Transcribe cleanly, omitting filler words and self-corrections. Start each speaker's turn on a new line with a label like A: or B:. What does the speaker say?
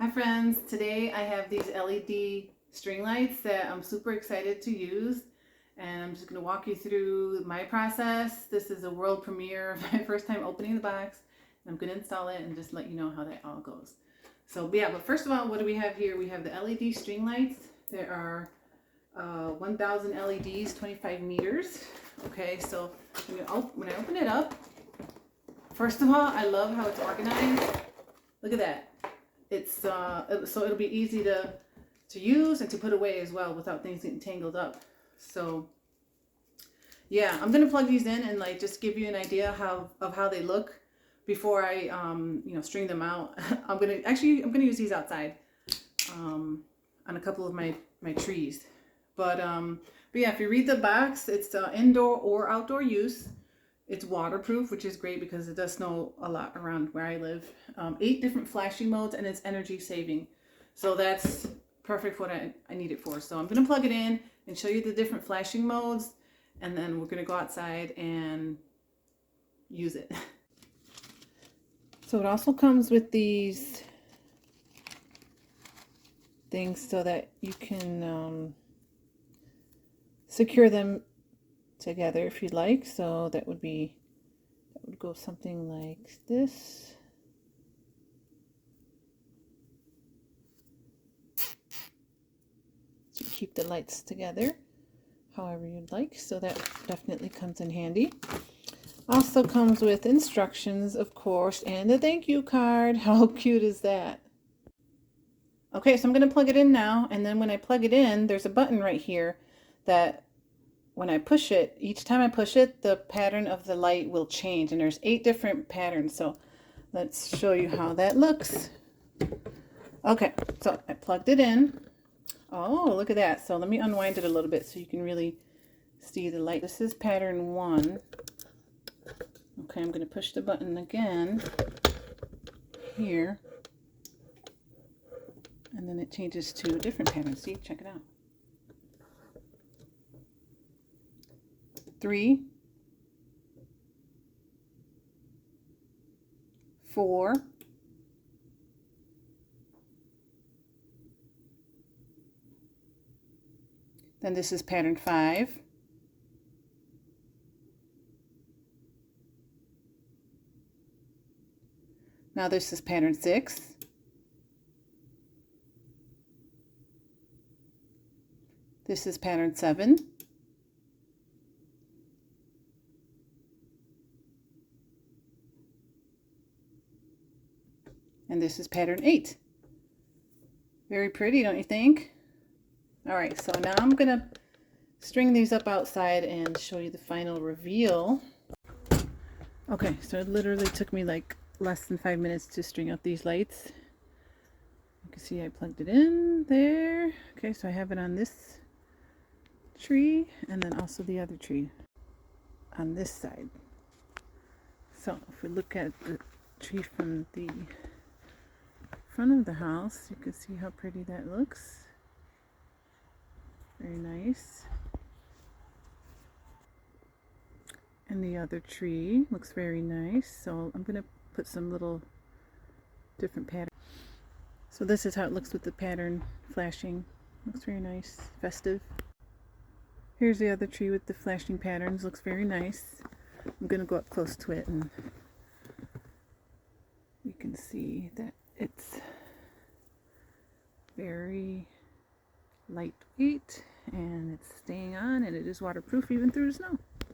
A: Hi friends, today I have these LED string lights that I'm super excited to use, and I'm just going to walk you through my process. This is a world premiere, my first time opening the box, and I'm going to install it and just let you know how that all goes. So but first of all, what do we have here? We have the LED string lights. There are 1,000 LEDs, 25 meters. Okay, so when I open it up, first of all, I love how it's organized. Look at that. It's so it'll be easy to use and to put away as well without things getting tangled up. So yeah, I'm gonna plug these in and like just give you an idea of how they look before I string them out. I'm gonna use these outside on a couple of my trees. But yeah, if you read the box, it's indoor or outdoor use. It's waterproof, which is great because it does snow a lot around where I live. 8 different flashing modes, and it's energy saving. So that's perfect for what I need it for. So I'm going to plug it in and show you the different flashing modes, and then we're going to go outside and use it. So it also comes with these things so that you can secure them together if you'd like. So that would go something like this. To keep the lights together however you'd like. So that definitely comes in handy. Also comes with instructions, of course, and a thank you card. How cute is that? Okay, so I'm going to plug it in now, and then when I plug it in, there's a button right here that when I push it, each time I push it, the pattern of the light will change, and there's 8 different patterns. So let's show you how that looks. Okay, so I plugged it in. Oh, look at that. So let me unwind it a little bit so you can really see the light. This is pattern 1. Okay, I'm going to push the button again here, and then it changes to a different pattern. See, check it out. 3, 4, 'Then this is pattern 5, now this is pattern 6, this is pattern 7, and this is pattern 8. Very pretty, don't you think? All right, so now I'm gonna string these up outside and show you the final reveal. Okay, so it literally took me like less than 5 minutes to string up these lights. You can see I plugged it in there. Okay, so I have it on this tree and then also the other tree on this side. So if we look at the tree from the front of the house, you can see how pretty that looks. Very nice. And the other tree looks very nice. So I'm going to put some little different patterns. So this is how it looks with the pattern flashing. Looks very nice, festive. Here's the other tree with the flashing patterns. Looks very nice. I'm going to go up close to it and you can see that it's very lightweight and it's staying on, and it is waterproof even through the snow.